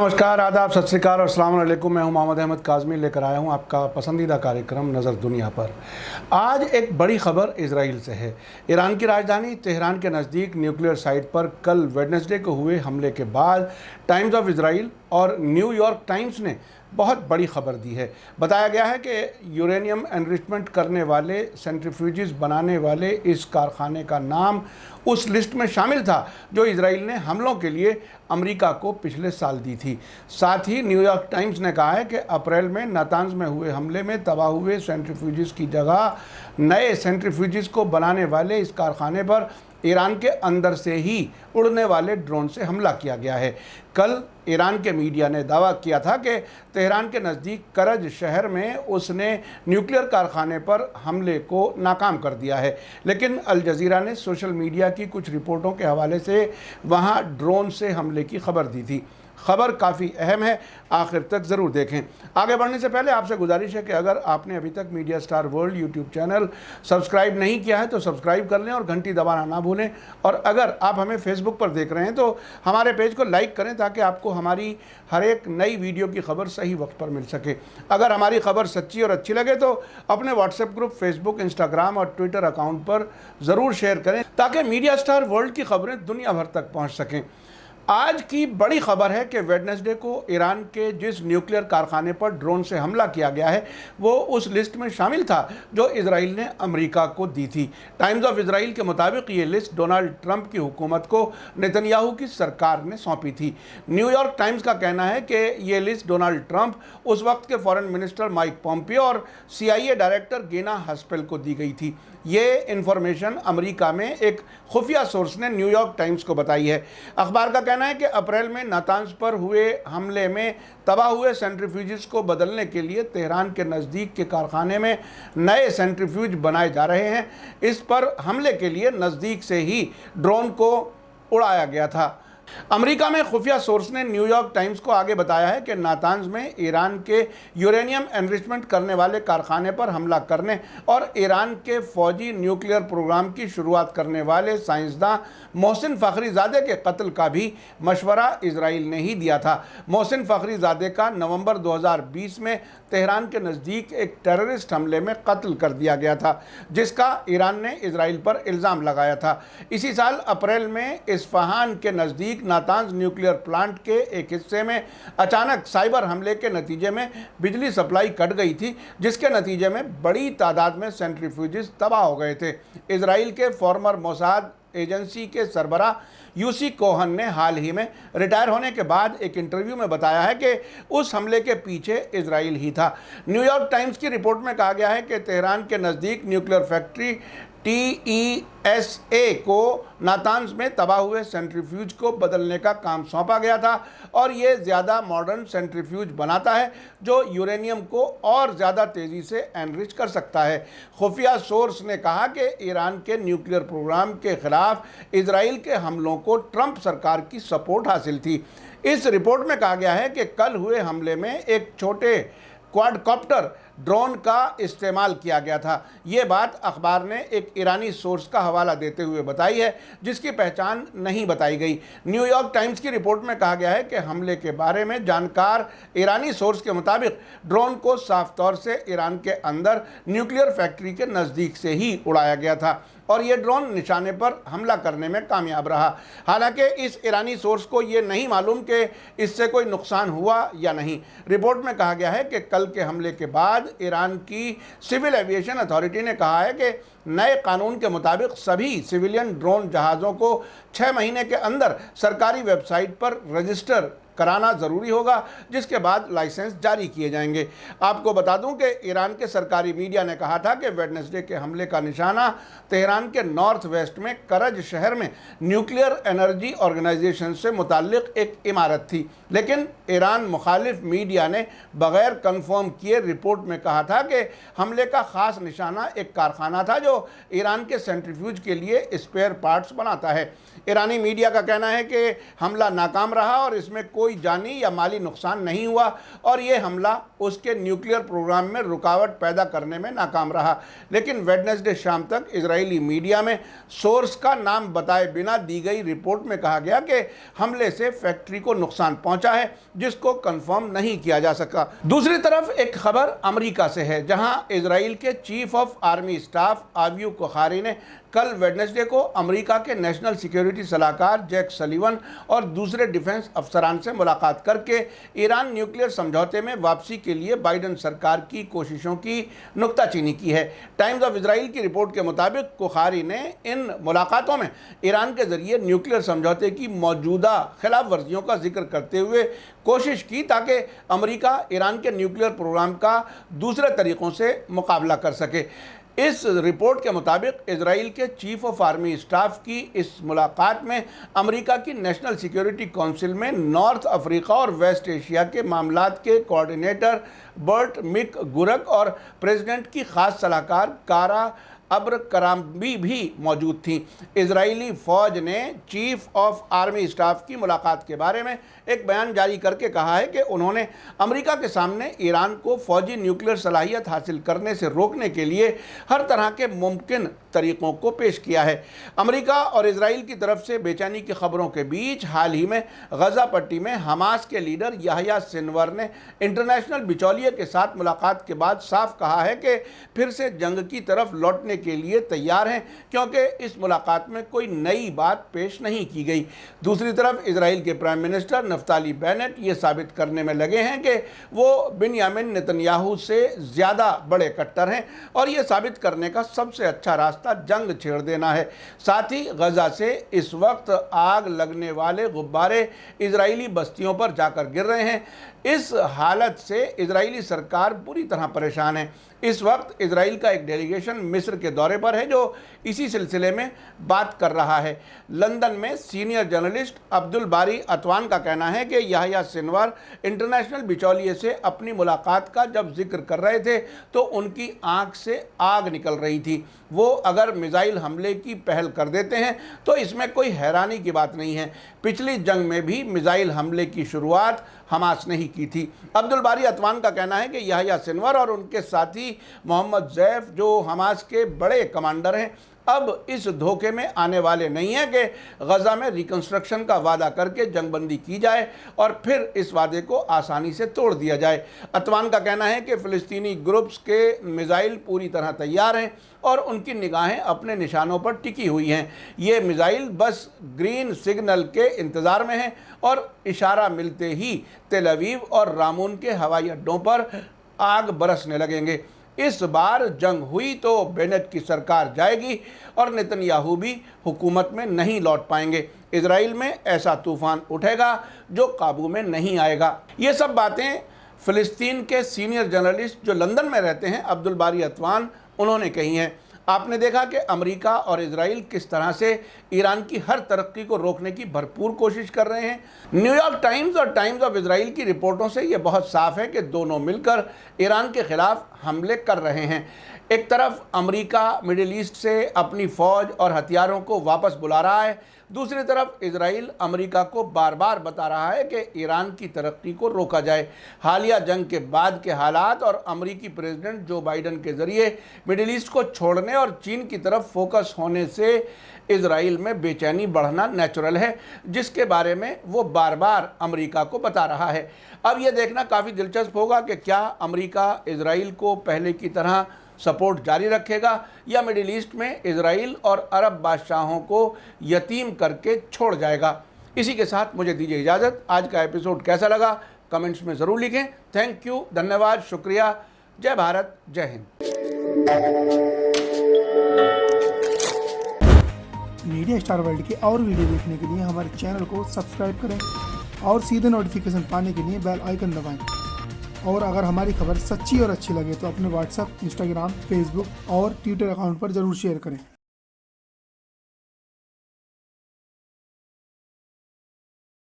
नमस्कार, आदाब, सत श्री अकाल और अस्सलाम वालेकुम। मैं हूं मोहम्मद अहमद काज़मी, लेकर आया हूं आपका पसंदीदा कार्यक्रम नज़र दुनिया पर। आज एक बड़ी खबर इजराइल से है। ईरान की राजधानी तेहरान के नज़दीक न्यूक्लियर साइट पर कल वेडनेसडे को हुए हमले के बाद टाइम्स ऑफ इजराइल और न्यूयॉर्क टाइम्स ने बहुत बड़ी खबर दी है। बताया गया है कि यूरेनियम एनरिचमेंट करने वाले, सेंट्रीफ्यूजेस बनाने वाले इस कारखाने का नाम उस लिस्ट में शामिल था जो इजराइल ने हमलों के लिए अमेरिका को पिछले साल दी थी। साथ ही न्यूयॉर्क टाइम्स ने कहा है कि अप्रैल में नातांज में हुए हमले में तबाह हुए सेंट्रीफ्यूजेस की जगह नए सेंट्रीफ्यूजेस को बनाने वाले इस कारखाने पर ईरान के अंदर से ही उड़ने वाले ड्रोन से हमला किया गया है। कल ईरान के मीडिया ने दावा किया था कि तेहरान के नज़दीक करज शहर में उसने न्यूक्लियर कारखाने पर हमले को नाकाम कर दिया है, लेकिन अल जज़ीरा ने सोशल मीडिया की कुछ रिपोर्टों के हवाले से वहां ड्रोन से हमले की खबर दी थी। खबर काफ़ी अहम है, आखिर तक ज़रूर देखें। आगे बढ़ने से पहले आपसे गुजारिश है कि अगर आपने अभी तक media star world YouTube channel subscribe नहीं किया है तो सब्सक्राइब कर लें और घंटी दबाना ना भूलें। और अगर आप हमें फेसबुक पर देख रहे हैं तो हमारे पेज को लाइक करें ताकि आपको हमारी हर एक नई वीडियो की खबर सही वक्त पर मिल सके। अगर हमारी खबर सच्ची और अच्छी लगे तो अपने व्हाट्सएप ग्रुप, फेसबुक, इंस्टाग्राम और ट्विटर अकाउंट पर ज़रूर शेयर करें ताकि मीडिया स्टार वर्ल्ड की खबरें दुनिया भर तक पहुँच सकें। आज की बड़ी खबर है कि वेडनेसडे को ईरान के जिस न्यूक्लियर कारखाने पर ड्रोन से हमला किया गया है वो उस लिस्ट में शामिल था जो इजराइल ने अमेरिका को दी थी। टाइम्स ऑफ इजराइल के मुताबिक ये लिस्ट डोनाल्ड ट्रंप की हुकूमत को नेतन्याहू की सरकार ने सौंपी थी। न्यूयॉर्क टाइम्स का कहना है कि ये लिस्ट डोनाल्ड ट्रंप, उस वक्त के फॉरेन मिनिस्टर माइक पोम्पियो और CIA डायरेक्टर गेना हस्पेल को दी गई थी। ये इन्फॉर्मेशन अमेरिका में एक खुफिया सोर्स ने न्यूयॉर्क टाइम्स को बताई है। अखबार का कहना है कि अप्रैल में नातांज पर हुए हमले में तबाह हुए सेंट्रीफ्यूजेस को बदलने के लिए तेहरान के नज़दीक के कारखाने में नए सेंट्रीफ्यूज बनाए जा रहे हैं। इस पर हमले के लिए नज़दीक से ही ड्रोन को उड़ाया गया था। अमेरिका में खुफिया सोर्स ने न्यूयॉर्क टाइम्स को आगे बताया है कि नातांज में ईरान के यूरेनियम एनरिचमेंट करने वाले कारखाने पर हमला करने और ईरान के फौजी न्यूक्लियर प्रोग्राम की शुरुआत करने वाले साइंसदान मोहसिन फ़खरीज़ादे के कत्ल का भी मशवरा इजराइल ने ही दिया था। मोहसिन फ़खरीज़ादे का नवंबर 2020 में तेहरान के नज़दीक एक टेररिस्ट हमले में कत्ल कर दिया गया था, जिसका ईरान ने इजराइल पर इल्ज़ाम लगाया था। इसी साल अप्रैल में इस्फहान के नज़दीक नातांज न्यूक्लियर प्लांट के एक हिस्से में अचानक साइबर हमले के नतीजे में बिजली सप्लाई कट गई थी, जिसके नतीजे में बड़ी तादाद में सेंट्रीफ्यूजेस तबाह हो गए थे। इजराइल के फॉर्मर मोसाद एजेंसी के सरबराह यूसी कोहन ने हाल ही में रिटायर होने के बाद एक इंटरव्यू में बताया है कि उस हमले के पीछे इजराइल ही था। न्यूयॉर्क टाइम्स की रिपोर्ट में कहा गया है कि तेहरान के नज़दीक न्यूक्लियर फैक्ट्री TESA को नातांज में तबाह हुए सेंट्रीफ्यूज को बदलने का काम सौंपा गया था और ये ज़्यादा मॉडर्न सेंट्रीफ्यूज बनाता है जो यूरेनियम को और ज़्यादा तेज़ी से एनरिच कर सकता है। खुफिया सोर्स ने कहा कि ईरान के न्यूक्लियर प्रोग्राम के खिलाफ इजराइल के हमलों को ट्रंप सरकार की सपोर्ट हासिल थी। इस रिपोर्ट में कहा गया है कि कल हुए हमले में एक छोटे क्वाडकॉप्टर ड्रोन का इस्तेमाल किया गया था। ये बात अखबार ने एक ईरानी सोर्स का हवाला देते हुए बताई है, जिसकी पहचान नहीं बताई गई। न्यूयॉर्क टाइम्स की रिपोर्ट में कहा गया है कि हमले के बारे में जानकार ईरानी सोर्स के मुताबिक ड्रोन को साफ तौर से ईरान के अंदर न्यूक्लियर फैक्ट्री के नज़दीक से ही उड़ाया गया था और ये ड्रोन निशाने पर हमला करने में कामयाब रहा। हालांकि इस ईरानी सोर्स को ये नहीं मालूम कि इससे कोई नुकसान हुआ या नहीं। रिपोर्ट में कहा गया है कि कल के हमले के बाद ईरान की सिविल एविएशन अथॉरिटी ने कहा है कि नए कानून के मुताबिक सभी सिविलियन ड्रोन जहाज़ों को 6 महीने के अंदर सरकारी वेबसाइट पर रजिस्टर कराना ज़रूरी होगा, जिसके बाद लाइसेंस जारी किए जाएंगे। आपको बता दूं कि ईरान के सरकारी मीडिया ने कहा था कि वेडनेसडे के हमले का निशाना तेहरान के नॉर्थ वेस्ट में करज शहर में न्यूक्लियर एनर्जी ऑर्गेनाइजेशन से मुताल्लिक एक इमारत थी, लेकिन ईरान मुखालिफ मीडिया ने बगैर कंफर्म किए रिपोर्ट में कहा था कि हमले का ख़ास निशाना एक कारखाना था जो ईरान के सेंट्रीफ्यूज के लिए स्पेयर पार्ट्स बनाता है। ईरानी मीडिया का कहना है कि हमला नाकाम रहा और इसमें कोई जानी या माली नुकसान नहीं हुआ और ये हमला उसके न्यूक्लियर प्रोग्राम में रुकावट पैदा करने में नाकाम रहा। लेकिन वेडनेसडे शाम तक इजरायली मीडिया में सोर्स का नाम बताए बिना दी गई रिपोर्ट में कहा गया कि हमले से फैक्ट्री को नुकसान पहुंचा है, जिसको कंफर्म नहीं किया जा सका। दूसरी तरफ एक खबर अमेरिका से है, जहां इजराइल के chief of army staff आविव Kohari ने कल वेडनेसडे को अमेरिका के नेशनल सिक्योरिटी सलाहकार जैक सलीवन और दूसरे डिफेंस अफसरान से मुलाकात करके ईरान न्यूक्लियर समझौते में वापसी के लिए बाइडेन सरकार की कोशिशों की नुक्ताचीनी की है। टाइम्स ऑफ इजराइल की रिपोर्ट के मुताबिक कोहारी ने इन मुलाकातों में ईरान के जरिए न्यूक्लियर समझौते की मौजूदा खिलाफ वर्जियों का जिक्र करते हुए कोशिश की ताकि अमेरिका ईरान के न्यूक्लियर प्रोग्राम का दूसरे तरीक़ों से मुकाबला कर सके। इस रिपोर्ट के मुताबिक इजराइल के चीफ ऑफ आर्मी स्टाफ की इस मुलाकात में अमेरिका की नेशनल सिक्योरिटी काउंसिल में नॉर्थ अफ्रीका और वेस्ट एशिया के मामलात के कोऑर्डिनेटर बर्ट मिक गुरक और प्रेसिडेंट की खास सलाहकार कारा अब्र कराम्बी भी मौजूद थी। इजरायली फ़ौज ने चीफ ऑफ आर्मी स्टाफ की मुलाकात के बारे में एक बयान जारी करके कहा है कि उन्होंने अमेरिका के सामने ईरान को फ़ौजी न्यूक्लियर सलाहियत हासिल करने से रोकने के लिए हर तरह के मुमकिन तरीक़ों को पेश किया है। अमेरिका और इजराइल की तरफ से बेचैनी की खबरों के बीच हाल ही में गज़ा पट्टी में हमास के लीडर याह्या सिनवर ने इंटरनेशनल बिचौलिए के साथ मुलाकात के बाद साफ कहा है कि फिर से जंग की तरफ लौटने के लिए तैयार हैं, क्योंकि इस मुलाकात में कोई नई बात पेश नहीं की गई। दूसरी तरफ इजराइल के प्राइम मिनिस्टर नफ्ताली बेनेट ये साबित करने में लगे हैं कि वो बिन्यामिन नेतन्याहू से ज़्यादा बड़े कट्टर हैं और ये साबित करने का सबसे अच्छा रास्ता जंग छेड़ देना है। साथ ही गजा से इस वक्त आग लगने वाले गुब्बारे इजरायली बस्तियों पर जाकर गिर रहे हैं। इस हालत से इजरायली सरकार बुरी तरह परेशान है। इस वक्त इजराइल का एक डेलीगेशन मिस्र के दौरे पर है जो इसी सिलसिले में बात कर रहा है। लंदन में सीनियर जर्नलिस्ट अब्दुल बारी अतवान का कहना है कि याह्या सिनवार इंटरनेशनल बिचौलिए से अपनी मुलाकात का जब जिक्र कर रहे थे तो उनकी आंख से आग निकल रही थी। वो अगर मिसाइल हमले की पहल कर देते हैं तो इसमें कोई हैरानी की बात नहीं है। पिछली जंग में भी मिसाइल हमले की शुरुआत हमास ने ही की थी। अब्दुल बारी अतवान का कहना है कि याह्या सिनवार और उनके साथी मोहम्मद जैफ, जो हमास के बड़े कमांडर हैं, अब इस धोखे में आने वाले नहीं हैं कि गजा में रिकंस्ट्रक्शन का वादा करके जंगबंदी की जाए और फिर इस वादे को आसानी से तोड़ दिया जाए। अतवान का कहना है कि फ़िलिस्तीनी ग्रुप्स के मिसाइल पूरी तरह तैयार हैं और उनकी निगाहें अपने निशानों पर टिकी हुई हैं। ये मिसाइल बस ग्रीन सिग्नल के इंतज़ार में हैं और इशारा मिलते ही तेल अवीव और रामून के हवाई अड्डों पर आग बरसने लगेंगे। इस बार जंग हुई तो बेनेट की सरकार जाएगी और नेतन्याहू भी हुकूमत में नहीं लौट पाएंगे। इजराइल में ऐसा तूफान उठेगा जो काबू में नहीं आएगा। ये सब बातें फ़िलिस्तीन के सीनियर जर्नलिस्ट जो लंदन में रहते हैं अब्दुल बारी अतवान, उन्होंने कही हैं। आपने देखा कि अमेरिका और इजराइल किस तरह से ईरान की हर तरक्की को रोकने की भरपूर कोशिश कर रहे हैं। न्यूयॉर्क टाइम्स और टाइम्स ऑफ इजराइल की रिपोर्टों से ये बहुत साफ है कि दोनों मिलकर ईरान के खिलाफ हमले कर रहे हैं। एक तरफ अमेरिका मिडिल ईस्ट से अपनी फ़ौज और हथियारों को वापस बुला रहा है, दूसरी तरफ इजराइल अमेरिका को बार बार बता रहा है कि ईरान की तरक्की को रोका जाए। हालिया जंग के बाद के हालात और अमेरिकी प्रेसिडेंट जो बाइडेन के ज़रिए मिडिल ईस्ट को छोड़ने और चीन की तरफ फोकस होने से इजराइल में बेचैनी बढ़ना नेचुरल है, जिसके बारे में वो बार बार अमेरिका को बता रहा है। अब ये देखना काफ़ी दिलचस्प होगा कि क्या अमेरिका इजराइल को पहले की तरह सपोर्ट जारी रखेगा या मिडिल ईस्ट में इजराइल और अरब बादशाहों को यतीम करके छोड़ जाएगा। इसी के साथ मुझे दीजिए इजाज़त। आज का एपिसोड कैसा लगा कमेंट्स में ज़रूर लिखें। थैंक यू, धन्यवाद, शुक्रिया। जय भारत, जय हिंद। मीडिया स्टार वर्ल्ड के और वीडियो देखने के लिए हमारे चैनल को सब्सक्राइब करें और सीधे नोटिफिकेशन पाने के लिए बेल आइकन दबाएं। और अगर हमारी खबर सच्ची और अच्छी लगे तो अपने व्हाट्सएप, इंस्टाग्राम, फेसबुक और ट्विटर अकाउंट पर ज़रूर शेयर करें।